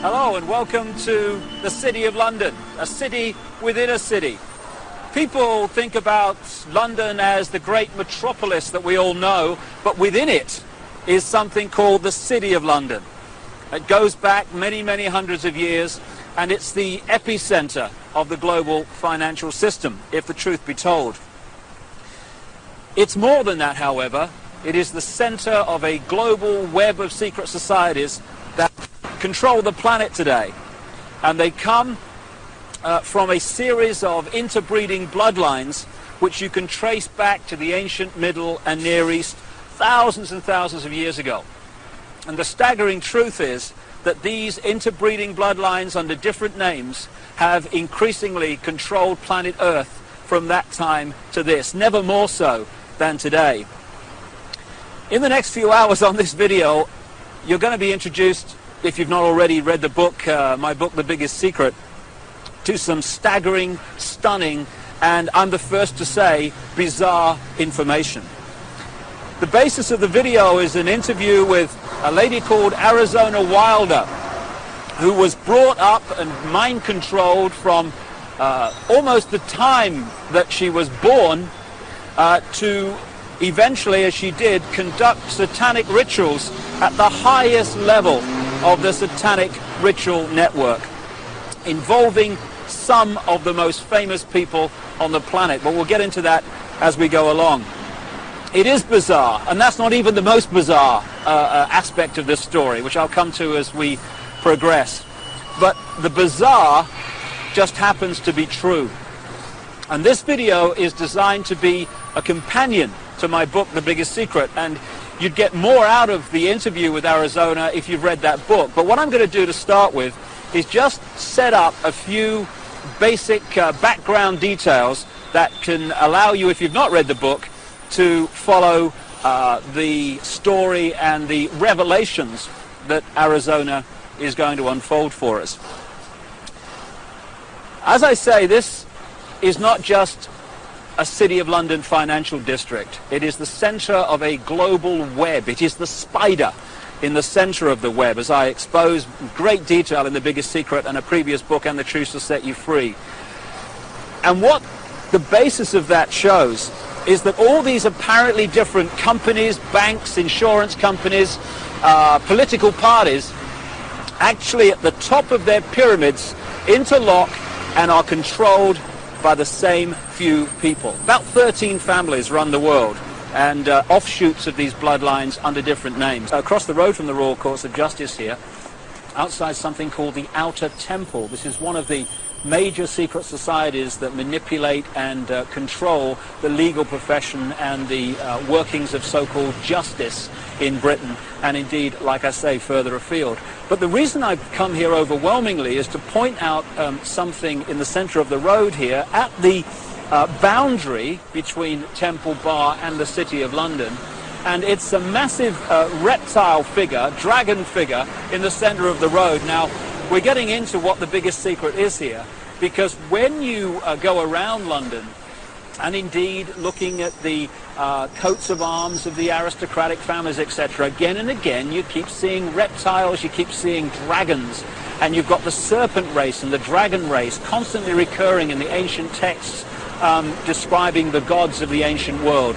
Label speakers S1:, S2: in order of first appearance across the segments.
S1: Hello and welcome to the City of London, a city within a city. People think about London as the great metropolis that we all know, but within it is something called the City of London. It goes back many, many hundreds of years, and it's the epicenter of the global financial system, if the truth be told. It's more than that, however. It is the center of a global web of secret societies that control the planet today, and they come from a series of interbreeding bloodlines which you can trace back to the ancient Middle and Near East thousands and thousands of years ago. And the staggering truth is that these interbreeding bloodlines under different names have increasingly controlled planet Earth from that time to this, never more so than today. In the next few hours on this video, you're going to be introduced, if you've not already read the book, my book, The Biggest Secret, to some staggering, stunning, and I'm the first to say, bizarre information. The basis of the video is an interview with a lady called Arizona Wilder, who was brought up and mind-controlled from almost the time that she was born to eventually, as she did, conduct satanic rituals at the highest level of the satanic ritual network, involving some of the most famous people on the planet. But we'll get into that as we go along. It is bizarre, and that's not even the most bizarre aspect of this story, which I'll come to as we progress. But the bizarre just happens to be true. And this video is designed to be a companion to my book, The Biggest Secret, and you'd get more out of the interview with Arizona if you've read that book. But what I'm going to do to start with is just set up a few basic background details that can allow you, if you've not read the book, to follow the story and the revelations that Arizona is going to unfold for us. As I say, this is not just a City of London financial district. It is the center of a global web. It is the spider in the center of the web, as I expose in great detail in The Biggest Secret and a previous book, And the Truth Will Set You Free. And what the basis of that shows is that all these apparently different companies, banks, insurance companies, political parties, actually at the top of their pyramids interlock and are controlled by the same few people. About 13 families run the world, and offshoots of these bloodlines under different names. Across the road from the Royal Courts of Justice here, outside something called the Outer Temple. This is one of the major secret societies that manipulate and control the legal profession and the workings of so-called justice in Britain, and indeed, like I say, further afield. But the reason I've come here overwhelmingly is to point out something in the center of the road here at the boundary between Temple Bar and the City of London. And it's a massive reptile figure, dragon figure, in the center of the road. Now, we're getting into what the biggest secret is here, because when you go around London, and indeed looking at the coats of arms of the aristocratic families, etc., again and again you keep seeing reptiles, you keep seeing dragons, and you've got the serpent race and the dragon race constantly recurring in the ancient texts describing the gods of the ancient world.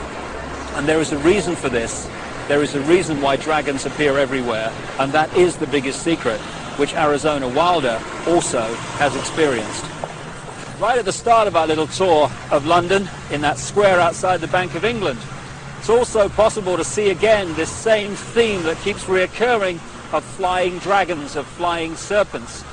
S1: And there is a reason for this. There is a reason why dragons appear everywhere, and that is the biggest secret, which Arizona Wilder also has experienced. Right at the start of our little tour of London, in that square outside the Bank of England, it's also possible to see again this same theme that keeps reoccurring of flying dragons, of flying serpents.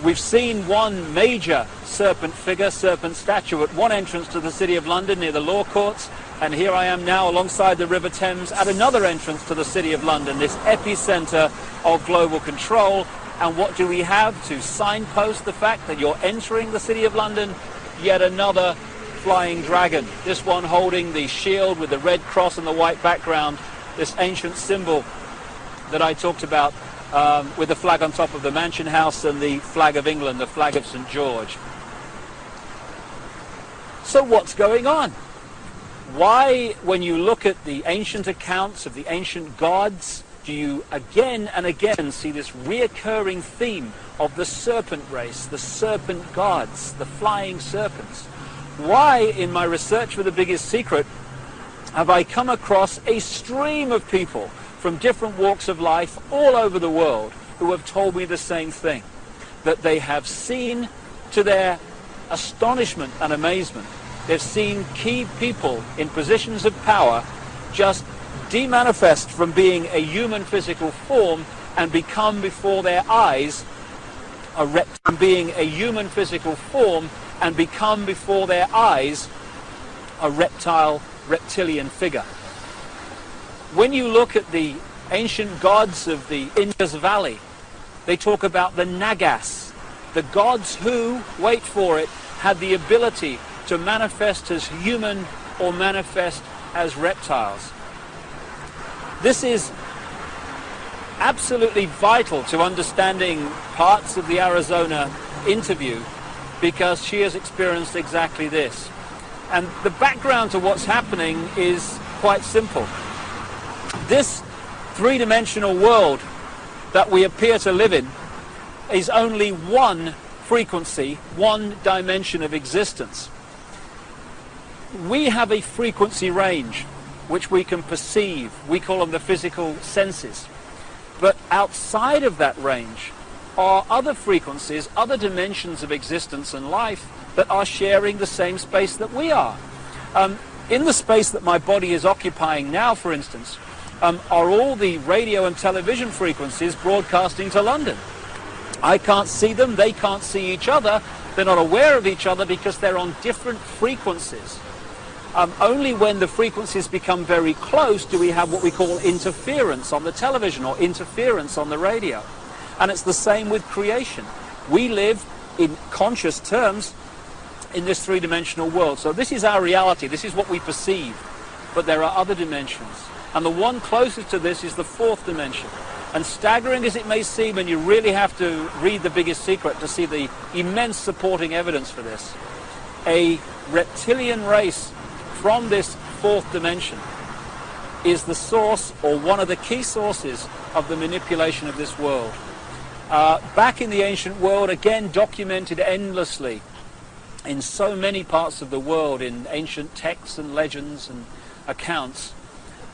S1: We've seen one major serpent figure, serpent statue, at one entrance to the City of London near the Law Courts, and here I am now alongside the River Thames at another entrance to the City of London, this epicenter of global control. And what do we have to signpost the fact that you're entering the City of London? Yet another flying dragon, this one holding the shield with the red cross and the white background, this ancient symbol that I talked about with the flag on top of the Mansion House and the flag of England, the flag of St. George. So what's going on? Why, when you look at the ancient accounts of the ancient gods, do you again and again see this reoccurring theme of the serpent race, the serpent gods, the flying serpents? Why, in my research for The Biggest Secret, have I come across a stream of people from different walks of life all over the world who have told me the same thing, that they have seen, to their astonishment and amazement, they've seen key people in positions of power just demanifest from being a human physical form and become before their eyes a reptilian figure. When you look at the ancient gods of the Indus Valley, they talk about the Nagas, the gods who, wait for it, had the ability to manifest as human or manifest as reptiles. This is absolutely vital to understanding parts of the Arizona interview, because she has experienced exactly this. And the background to what's happening is quite simple. This three-dimensional world that we appear to live in is only one frequency, one dimension of existence. We have a frequency range which we can perceive. We call them the physical senses. But outside of that range are other frequencies, other dimensions of existence and life that are sharing the same space that we are. In the space that my body is occupying now, for instance, are all the radio and television frequencies broadcasting to London. I can't see them, they can't see each other, they're not aware of each other because they're on different frequencies. Only when the frequencies become very close do we have what we call interference on the television or interference on the radio. And it's the same with creation. We live in conscious terms in this three-dimensional world. So this is our reality, this is what we perceive. But there are other dimensions. And the one closest to this is the fourth dimension. And staggering as it may seem, and you really have to read The Biggest Secret to see the immense supporting evidence for this, a reptilian race from this fourth dimension is the source, or one of the key sources, of the manipulation of this world. Back in the ancient world, again documented endlessly in so many parts of the world, in ancient texts and legends and accounts,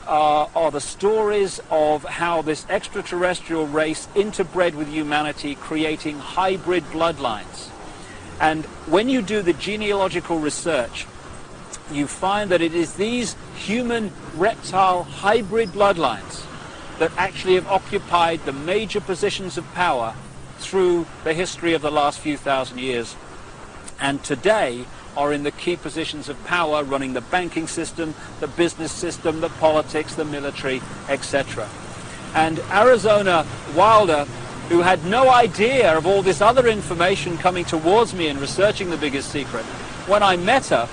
S1: are the stories of how this extraterrestrial race interbred with humanity, creating hybrid bloodlines. And when you do the genealogical research, you find that it is these human-reptile hybrid bloodlines that actually have occupied the major positions of power through the history of the last few thousand years, and today are in the key positions of power, running the banking system, the business system, the politics, the military, etc. And Arizona Wilder, who had no idea of all this other information coming towards me in researching The Biggest Secret, when I met her,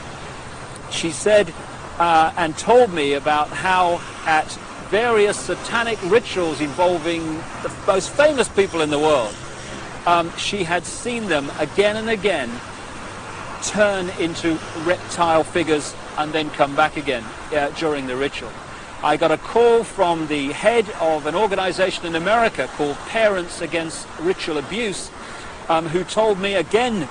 S1: she said and told me about how at various satanic rituals involving the most famous people in the world, she had seen them again and again turn into reptile figures and then come back again during the ritual. I got a call from the head of an organization in America called Parents Against Ritual Abuse, who told me again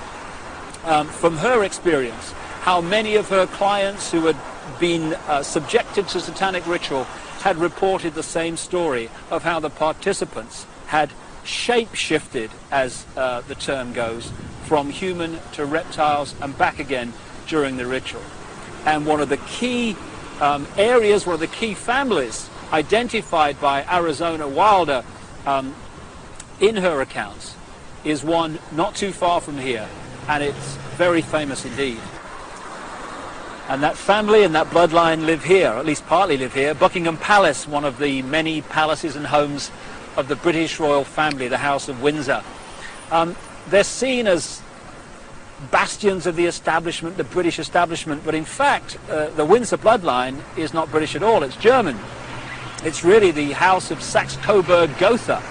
S1: from her experience how many of her clients who had been subjected to satanic ritual had reported the same story of how the participants had shape-shifted, as the term goes, from human to reptiles and back again during the ritual. And one of the key areas, one of the key families identified by Arizona Wilder in her accounts is one not too far from here, and it's very famous indeed. And that family and that bloodline live here, or at least partly live here. Buckingham Palace, one of the many palaces and homes of the British royal family, the House of Windsor. They're seen as bastions of the establishment, the British establishment, but in fact the Windsor bloodline is not British at all, it's German. It's really the House of Saxe-Coburg-Gotha.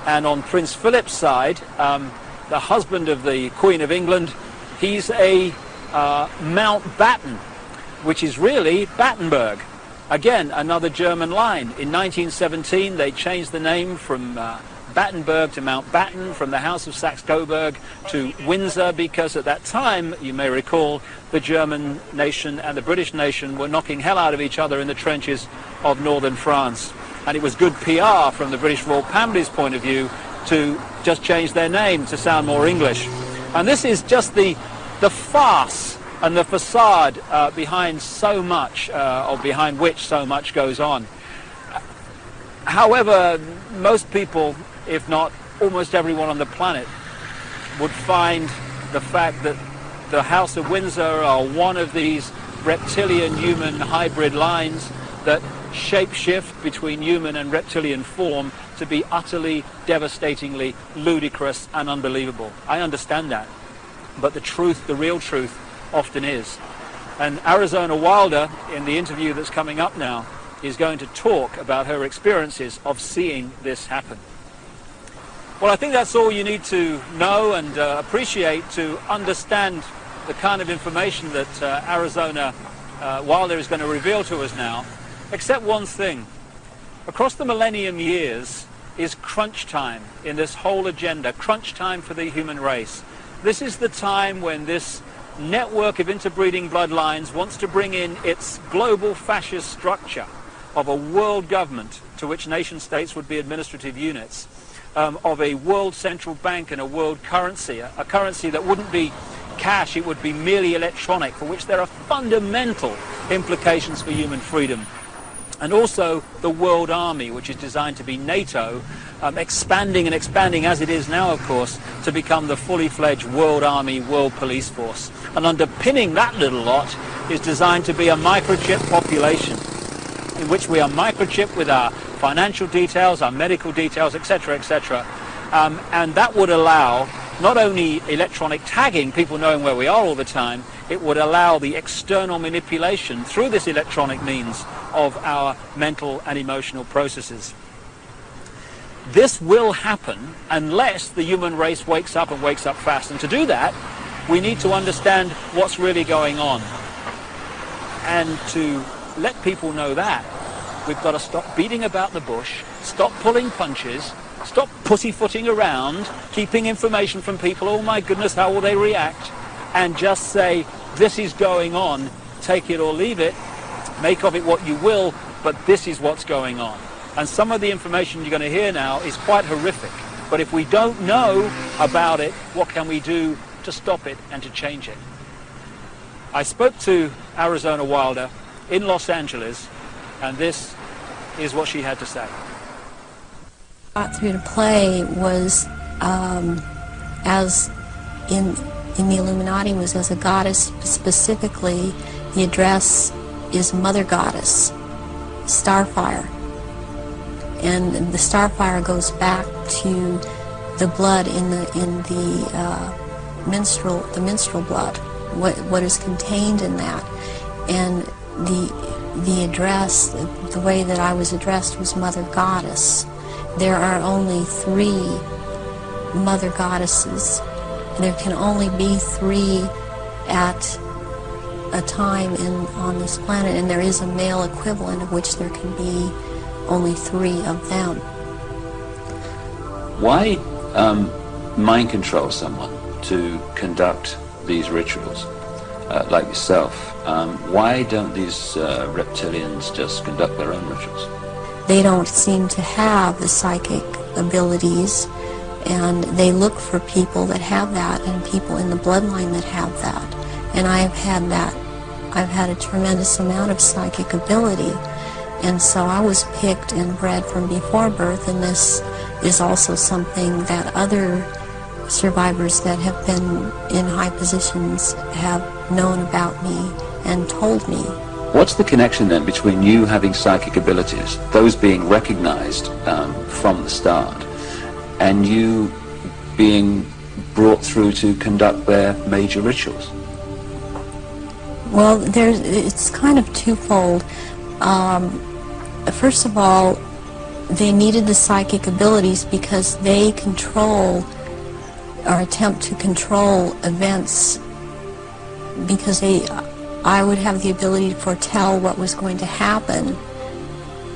S1: And on Prince Philip's side, the husband of the Queen of England, he's a Mountbatten, which is really Battenberg. Again, another German line. In 1917, they changed the name from Battenberg to Mountbatten, from the House of Saxe-Coburg to Windsor, because at that time, you may recall, the German nation and the British nation were knocking hell out of each other in the trenches of northern France. And it was good PR from the British royal family's point of view to just change their name to sound more English. And this is just the farce and the facade behind so much, or behind which so much goes on. However, most people, if not almost everyone on the planet, would find the fact that the House of Windsor are one of these reptilian-human hybrid lines that shape-shift between human and reptilian form to be utterly, devastatingly ludicrous and unbelievable. I understand that. But the truth, the real truth, often is. And Arizona Wilder, in the interview that's coming up now, is going to talk about her experiences of seeing this happen. Well, I think that's all you need to know and appreciate to understand the kind of information that Arizona Wilder is going to reveal to us now, except one thing. Across the millennium years is crunch time in this whole agenda, crunch time for the human race. This is the time when this network of interbreeding bloodlines wants to bring in its global fascist structure of a world government to which nation states would be administrative units, of a world central bank and a world currency, a currency that wouldn't be cash, it would be merely electronic, for which there are fundamental implications for human freedom. And also the world army, which is designed to be NATO, expanding and expanding as it is now, of course, to become the fully fledged world army, world police force. And underpinning that little lot is designed to be a microchip population, in which we are microchipped with our financial details, our medical details, etc., etc. And that would allow not only electronic tagging, people knowing where we are all the time, it would allow the external manipulation through this electronic means of our mental and emotional processes. This will happen unless the human race wakes up and wakes up fast. And to do that, we need to understand what's really going on. And to let people know that, we've got to stop beating about the bush, stop pulling punches, stop pussyfooting around, keeping information from people, oh my goodness, how will they react, and just say, this is going on, take it or leave it, make of it what you will, but this is what's going on. And some of the information you're going to hear now is quite horrific. But if we don't know about it, what can we do to stop it and to change it? I spoke to Arizona Wilder in Los Angeles, and this is what she had to say.
S2: Got through to play was as in the Illuminati was as a goddess. Specifically, the address is Mother Goddess, Starfire, and the Starfire goes back to the blood in the menstrual blood. What is contained in that, and the address, the way that I was addressed was Mother Goddess. There are only 3 Mother Goddesses. There can only be 3 at a time on this planet, and there is a male equivalent of which there can be only 3 of them.
S3: Why mind control someone to conduct these rituals, like yourself? Why don't these reptilians just conduct their own rituals?
S2: They don't seem to have the psychic abilities, and they look for people that have that and people in the bloodline that have that. And I've had that. I've had a tremendous amount of psychic ability, and so I was picked and bred from before birth, and this is also something that other survivors that have been in high positions have known about me and told me.
S3: What's the connection then between you having psychic abilities, those being recognized from the start, and you being brought through to conduct their major rituals?
S2: Well, it's kind of twofold. First of all, they needed the psychic abilities because they control or attempt to control events, because I would have the ability to foretell what was going to happen,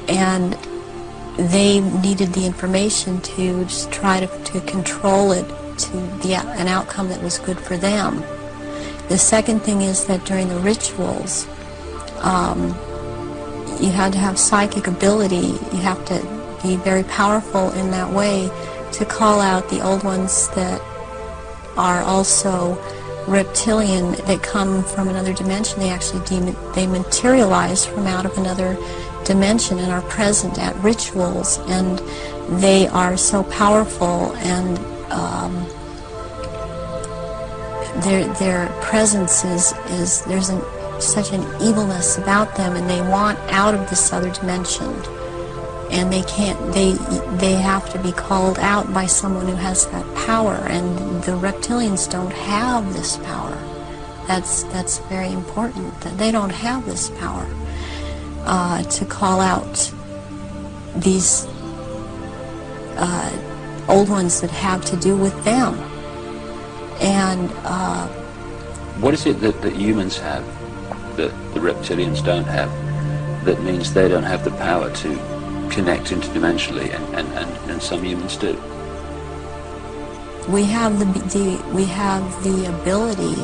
S2: and they needed the information to just try to control it to an outcome that was good for them. The second thing is that during the rituals, you had to have psychic ability. You have to be very powerful in that way to call out the old ones that are also reptilian, that come from another dimension. They actually they materialize from out of another dimension and are present at rituals, and they are so powerful, and their presence is there's such an evilness about them, and they want out of this other dimension, and they can't. They have to be called out by someone who has that power, and the reptilians don't have this power. That's very important, that they don't have this power to call out these old ones that have to do with them. And
S3: what is it that humans have that the reptilians don't have, that means they don't have the power to connect interdimensionally, and some humans do?
S2: We have the ability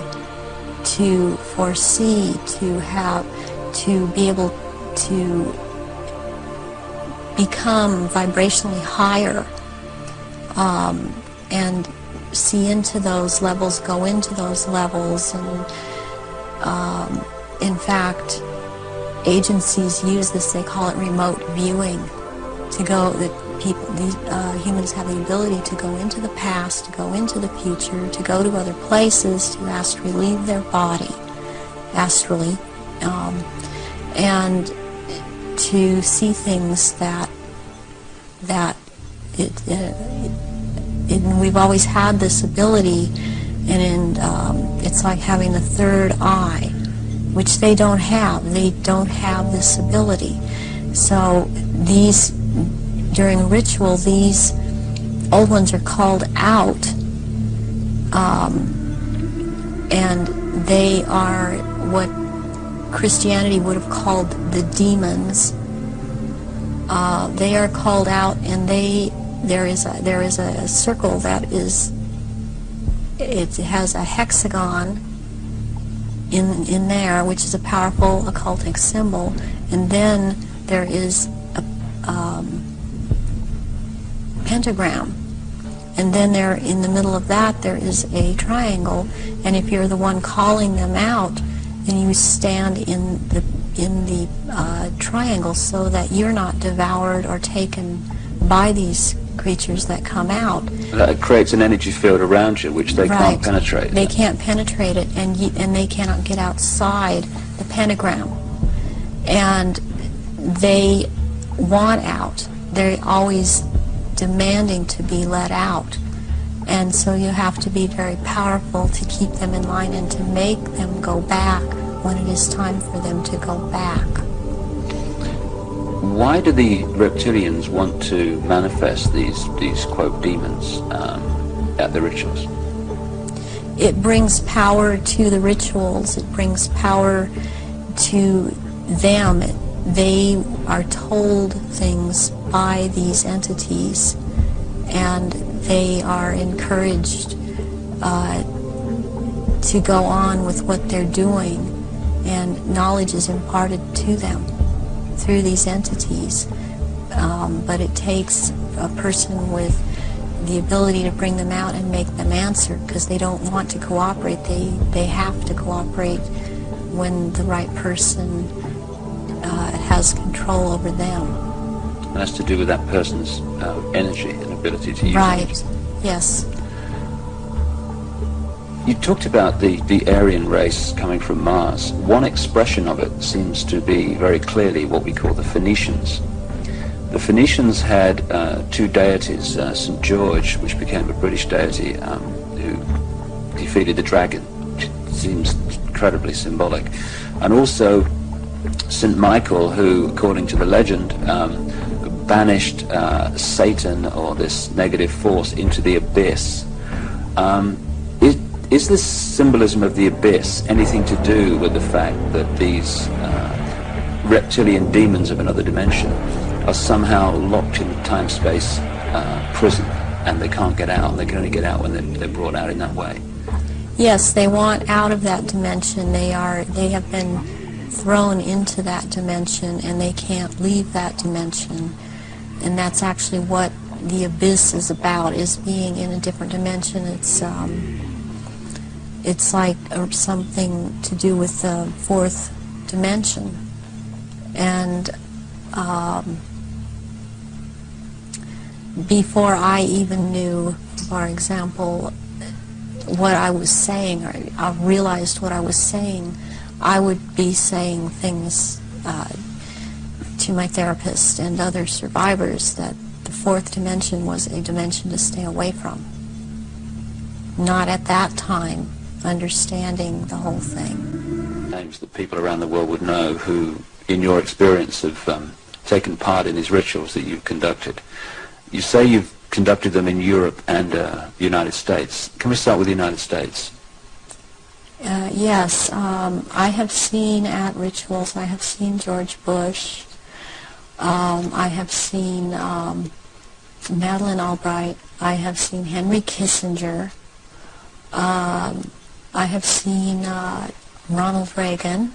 S2: to foresee, to be able to become vibrationally higher, and see into those levels, go into those levels, and in fact, agencies use this. They call it remote viewing. To go, humans have the ability to go into the past, to go into the future, to go to other places, to astrally leave their body, astrally, and to see things that we've always had this ability, and it's like having the third eye, which they don't have. They don't have this ability. So during a ritual, these old ones are called out, and they are what Christianity would have called the demons. They are called out, and there is a circle that it has a hexagon in there, which is a powerful occultic symbol, and then there is a pentagram, and then there, in the middle of that, there is a triangle, and if you're the one calling them out, then you stand in the triangle so that you're not devoured or taken by these creatures that come out.
S3: That creates an energy field around you which they can't penetrate.
S2: They can't penetrate it, and they cannot get outside the pentagram. And they want out. They're always demanding to be let out. And so you have to be very powerful to keep them in line and to make them go back when it is time for them to go back.
S3: Why do the reptilians want to manifest these quote demons at the rituals?
S2: It brings power to the rituals. It brings power to them. They are told things by these entities, and they are encouraged to go on with what they're doing, and knowledge is imparted to them through these entities. But it takes a person with the ability to bring them out and make them answer, because they don't want to cooperate. They have to cooperate when the right person has control over them.
S3: And that's to do with that person's energy and ability to use it.
S2: Right, yes.
S3: You talked about the Aryan race coming from Mars. One expression of it seems to be very clearly what we call the Phoenicians. The Phoenicians had two deities, St. George, which became a British deity, who defeated the dragon, which seems incredibly symbolic, and also St. Michael, who, according to the legend, banished Satan, or this negative force, into the abyss. Is this symbolism of the abyss anything to do with the fact that these reptilian demons of another dimension are somehow locked in time-space prison, and they can't get out? They can only get out when they're brought out in that way.
S2: Yes, they want out of that dimension. They have been thrown into that dimension, and they can't leave that dimension. And that's actually what the abyss is about, is being in a different dimension. It's like something to do with the fourth dimension. And before I even knew, for example, what I was saying, or I realized what I was saying, I would be saying things to my therapist and other survivors that the fourth dimension was a dimension to stay away from. Not at that time understanding the whole thing.
S3: Names that people around the world would know who, in your experience, have taken part in these rituals that you've conducted. You say you've conducted them in Europe and the United States. Can we start with the United States?
S2: Yes, I have seen at rituals, I have seen George Bush, I have seen Madeleine Albright, I have seen Henry Kissinger, I have seen Ronald Reagan,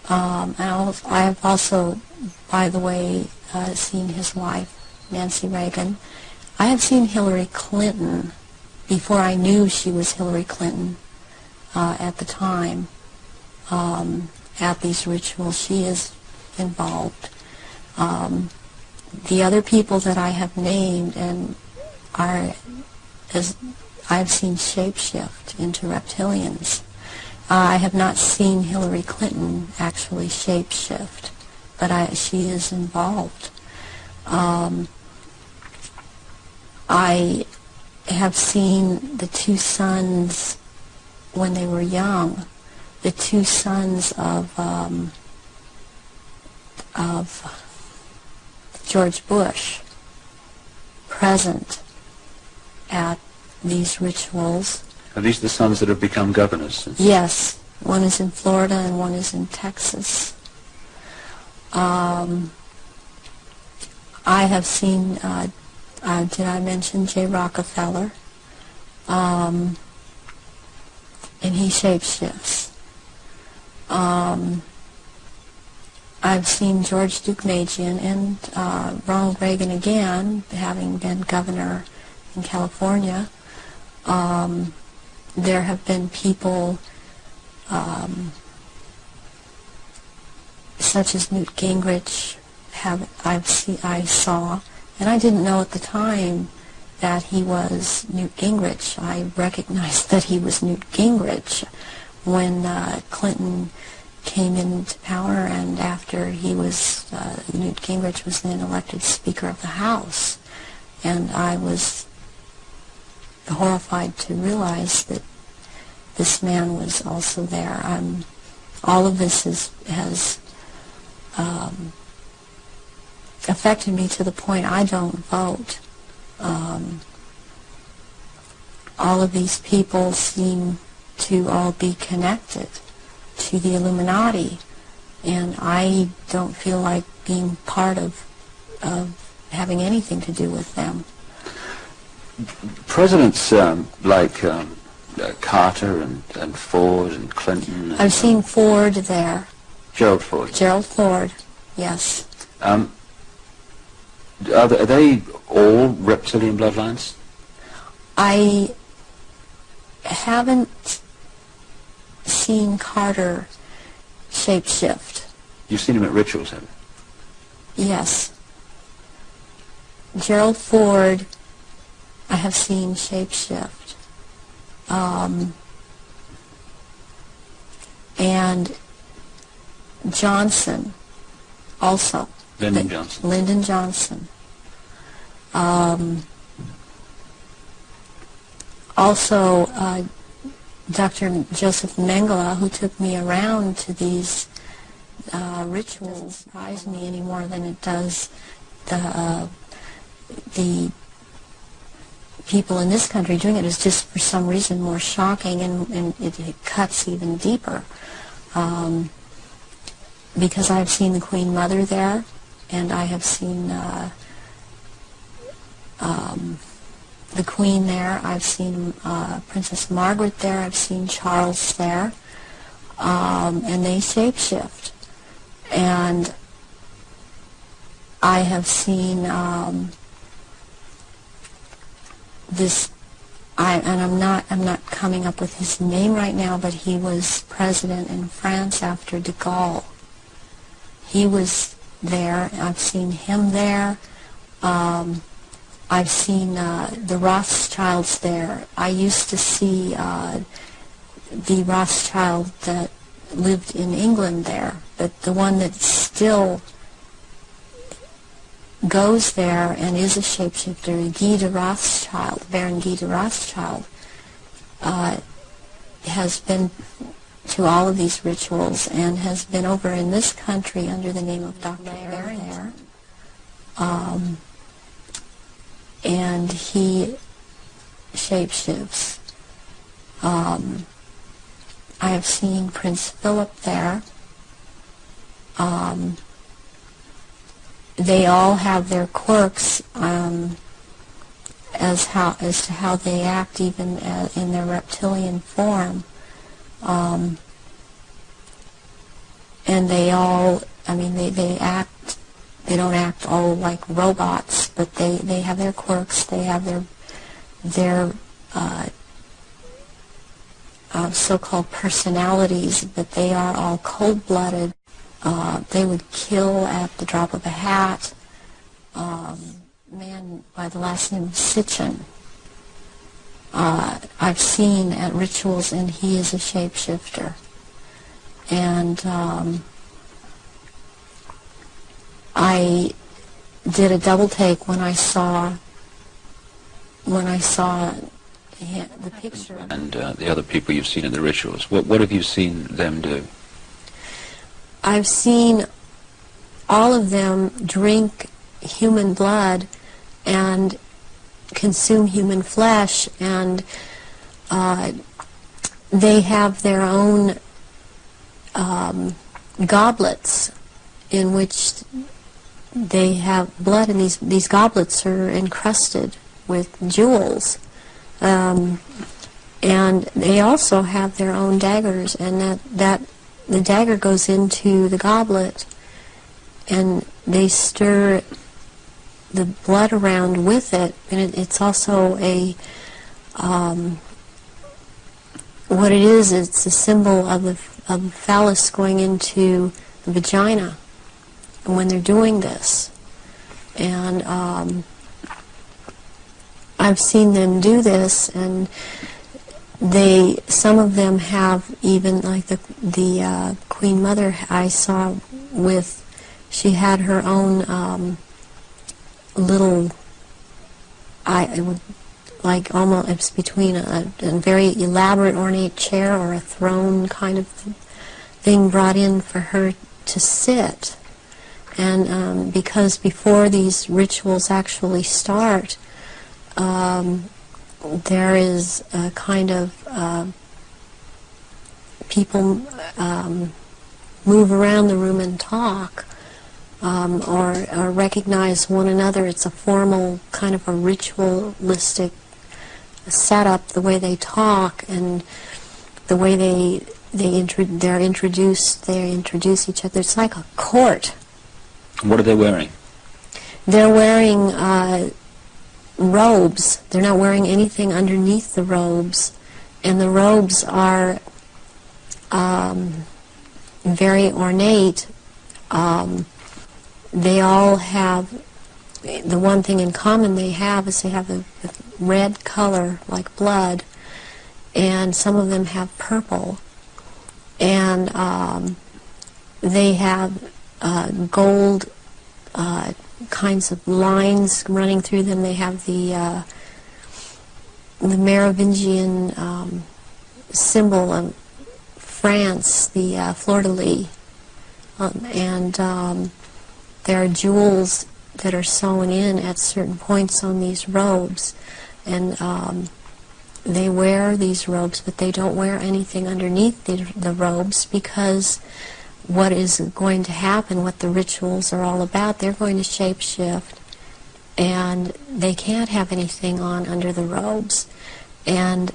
S2: and I have also, by the way, seen his wife, Nancy Reagan. I have seen Hillary Clinton before I knew she was Hillary Clinton at the time. At these rituals, she is involved. The other people that I have named and are, as I've seen shapeshift into reptilians. I have not seen Hillary Clinton actually shapeshift, but she is involved. I have seen the two sons when they were young, the two sons of George Bush present at these rituals.
S3: Are these the sons that have become governors?
S2: Yes, one is in Florida and one is in Texas. I have seen, did I mention J. Rockefeller? And he shapeshifts. I've seen George Deukmejian and Ronald Reagan again, having been governor in California. There have been people such as Newt Gingrich I saw, and I didn't know at the time that he was Newt Gingrich. I recognized that he was Newt Gingrich when Clinton came into power, and after he was, Newt Gingrich was then elected Speaker of the House. And I was horrified to realize that this man was also there. All of this has affected me to the point I don't vote. All of these people seem to all be connected to the Illuminati, and I don't feel like being part of having anything to do with them.
S3: Presidents like Carter and Ford and Clinton.
S2: I've seen Ford there.
S3: Gerald Ford.
S2: Gerald Ford, yes.
S3: Are they all reptilian bloodlines?
S2: I haven't seen Carter shapeshift.
S3: You've seen him at rituals, haven't you?
S2: Yes. Gerald Ford, I have seen shapeshift. And Johnson, also.
S3: Lyndon Johnson.
S2: Lyndon Johnson. Also, Dr. Joseph Mengele, who took me around to these rituals, doesn't surprise me any more than it does the people in this country doing it is just for some reason more shocking, and it cuts even deeper. Because I've seen the Queen Mother there, and I have seen the Queen there. I've seen Princess Margaret there. I've seen Charles there, and they shapeshift. And I have seen this. I'm not coming up with his name right now, but he was president in France after de Gaulle. He was there. I've seen him there. I've seen the Rothschilds there. I used to see the Rothschild that lived in England there, but the one that still goes there and is a shapeshifter, Guy de Rothschild, Baron Guy de Rothschild, has been to all of these rituals and has been over in this country under the name of Dr. there. And he shapeshifts. I have seen Prince Philip there. They all have their quirks as to how they act, even in their reptilian form. And they all, they act. They don't act all like robots, but they have their quirks. They have their so-called personalities, but they are all cold-blooded. They would kill at the drop of a hat. Man by the last name of Sitchin, I've seen at rituals, and he is a shapeshifter. And I did a double take when I saw the picture.
S3: And the other people you've seen in the rituals, what have you seen them do?
S2: I've seen all of them drink human blood and consume human flesh, and they have their own goblets in which they have blood, and these goblets are encrusted with jewels. And they also have their own daggers, and that the dagger goes into the goblet, and they stir the blood around with it, and it's also a what it is. It's a symbol of the phallus going into the vagina when they're doing this, and I've seen them do this, and some of them have even, like the Queen Mother I saw with, she had her own little, it would, like almost, it's between a very elaborate ornate chair or a throne kind of thing brought in for her to sit. And because before these rituals actually start, there is a kind of people move around the room and talk, or recognize one another. It's a formal kind of a ritualistic setup, the way they talk and the way they introduce each other. It's like a court.
S3: What are they wearing?
S2: They're wearing robes. They're not wearing anything underneath the robes, and the robes are very ornate. They all have, the one thing in common they have is they have a red color like blood, and some of them have purple, and they have gold kinds of lines running through them. They have the Merovingian symbol of France, the fleur-de-lis, and there are jewels that are sewn in at certain points on these robes, and they wear these robes, but they don't wear anything underneath the robes, because what is going to happen, what the rituals are all about, they're going to shapeshift, and they can't have anything on under the robes. And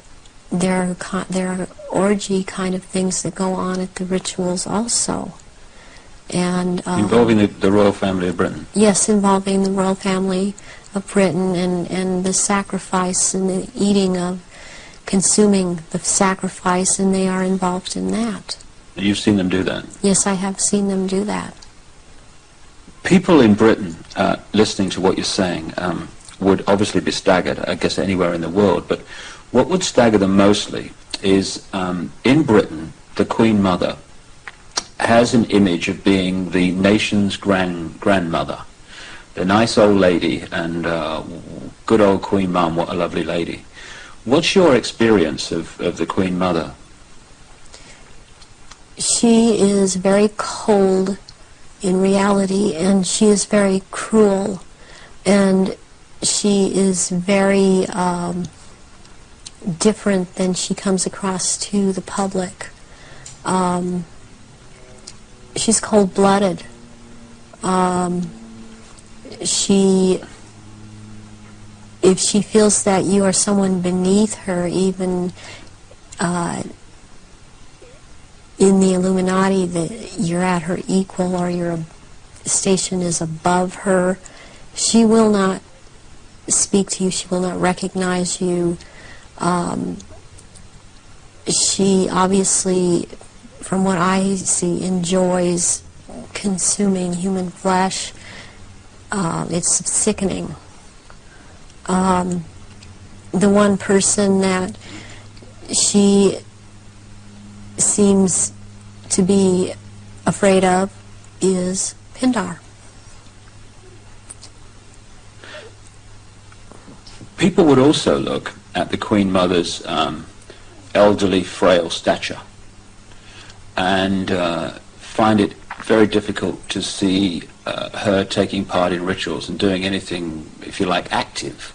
S2: there are orgy kind of things that go on at the rituals also. And
S3: involving the royal family of Britain?
S2: Yes, involving the royal family of Britain, and the sacrifice and the eating of, consuming the sacrifice, and they are involved in that.
S3: You've seen them do that?
S2: Yes, I have seen them do that.
S3: People in Britain, listening to what you're saying, would obviously be staggered, I guess anywhere in the world, but what would stagger them mostly is, in Britain, the Queen Mother has an image of being the nation's grandmother. The nice old lady, and good old Queen Mum, what a lovely lady. What's your experience of the Queen Mother?
S2: She is very cold in reality, and she is very cruel, and she is very different than she comes across to the public. She's cold-blooded. If she feels that you are someone beneath her, even in the Illuminati, that you're at her equal or your station is above her, she will not speak to you, she will not recognize you. She obviously, from what I see, enjoys consuming human flesh. It's sickening. The one person that she seems to be afraid of is Pindar.
S3: People would also look at the Queen Mother's elderly, frail stature and find it very difficult to see her taking part in rituals and doing anything, if you like, active.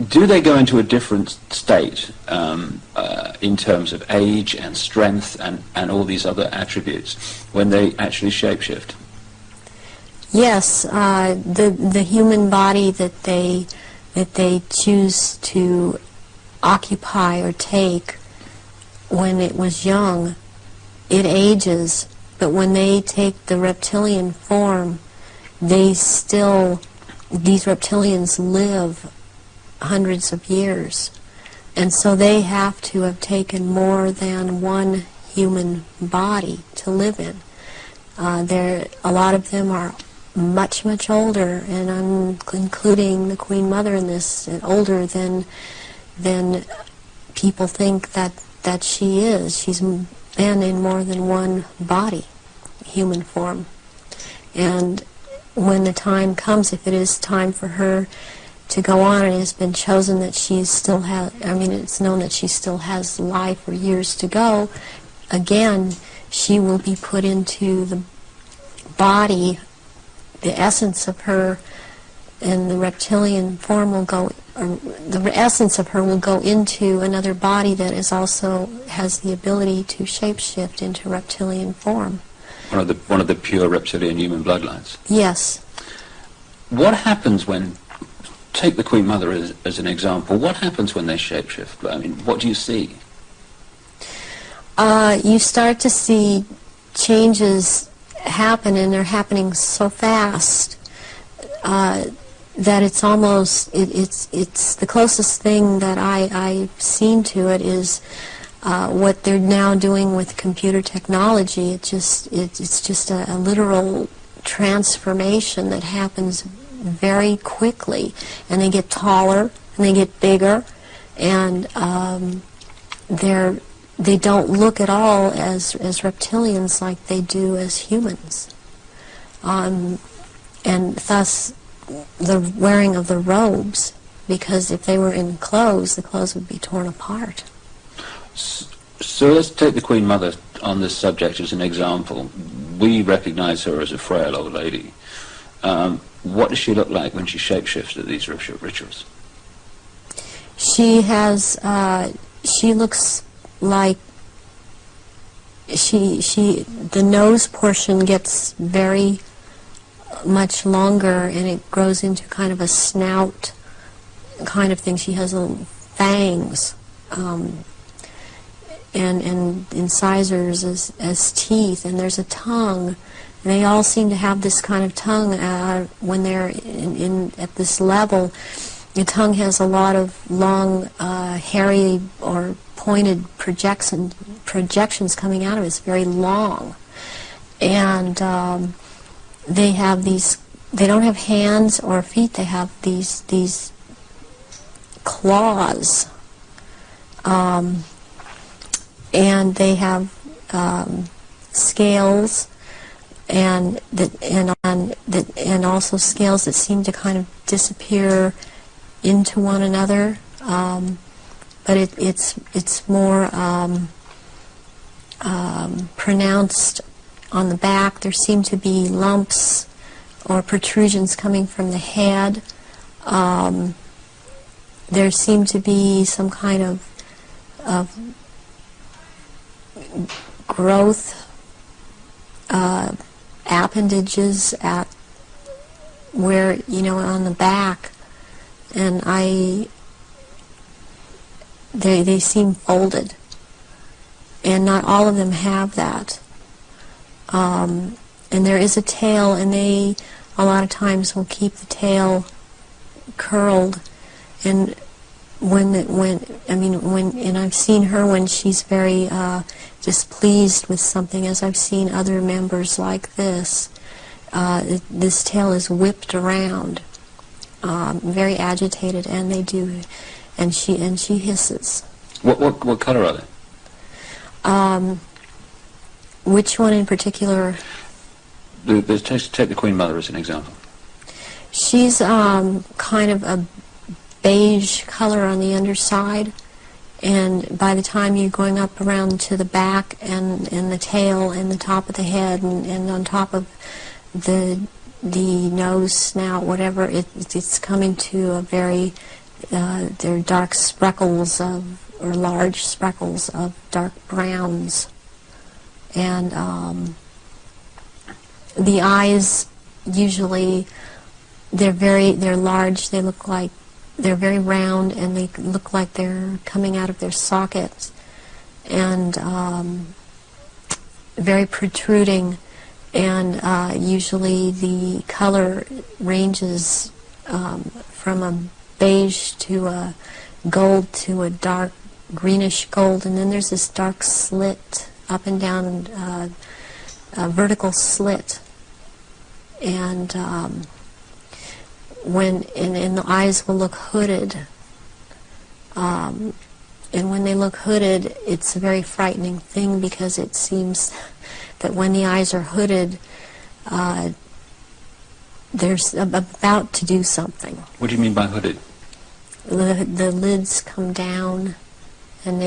S3: Do they go into a different state in terms of age and strength and all these other attributes when they actually shapeshift?
S2: Yes, the human body that they choose to occupy or take when it was young, it ages, but when they take the reptilian form, these reptilians live hundreds of years, and so they have to have taken more than one human body to live in. A lot of them are much, much older, and I'm including the Queen Mother in this, older than people think that she is. She's been in more than one body, human form. And when the time comes, if it is time for her to go on, it has been chosen that she still has, it's known that she still has life or years to go, again, she will be put into the body, the essence of her, and the reptilian form will go, or the essence of her will go into another body that is also has the ability to shapeshift into reptilian form.
S3: One of the pure reptilian human bloodlines.
S2: Yes.
S3: What happens when, take the Queen Mother as an example, what happens when they shapeshift? I mean, what do you see?
S2: You start to see changes happen, and they're happening so fast that it's almost, it's the closest thing that I've seen to it is what they're now doing with computer technology. It's just a literal transformation that happens very quickly, and they get taller and they get bigger, and they don't look at all as reptilians like they do as humans, and thus the wearing of the robes, because if they were in clothes, the clothes would be torn apart.
S3: So let's take the Queen Mother on this subject as an example. We recognize her as a frail old lady. what does she look like when she shapeshifts at these rituals?
S2: She has, she looks like, the nose portion gets very much longer and it grows into kind of a snout kind of thing. She has little fangs and incisors as teeth, and there's a tongue. They all seem to have this kind of tongue when they're at this level. The tongue has a lot of long, hairy or pointed projections coming out of it. It's very long. And they have these, they don't have hands or feet, they have these claws. And they have scales and also scales that seem to kind of disappear into one another, but it's more pronounced on the back. There seem to be lumps or protrusions coming from the head. There seem to be some kind of growth appendages at where, on the back, and they seem folded, and not all of them have that. And there is a tail, and they a lot of times will keep the tail curled, and and I've seen her when she's very displeased with something, as I've seen other members like this. This tail is whipped around, very agitated, and they do, and she hisses.
S3: What color are they?
S2: Which one in particular?
S3: Take the Queen Mother as an example.
S2: She's kind of a beige color on the underside, and by the time you're going up around to the back and the tail and the top of the head and on top of the nose, snout, whatever, it's coming to a very, they're dark speckles or large speckles of dark browns. And the eyes, usually, they're large, they look like, they're very round, and they look like they're coming out of their sockets, and very protruding, and usually the color ranges from a beige to a gold to a dark greenish gold, and then there's this dark slit up and down, a vertical slit, and and the eyes will look hooded, and when they look hooded, it's a very frightening thing, because it seems that when the eyes are hooded, there's about to do something.
S3: What do you mean by hooded?
S2: The lids come down, and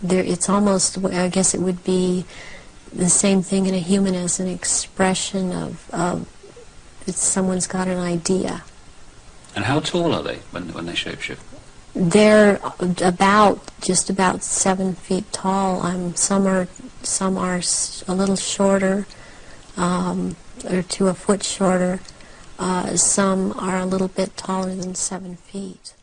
S2: it's almost, I guess it would be the same thing in a human as an expression of someone's got an idea.
S3: And how tall are they when they shapeshift?
S2: They're just about 7 feet tall. Some are a little shorter, or to a foot shorter. Some are a little bit taller than 7 feet.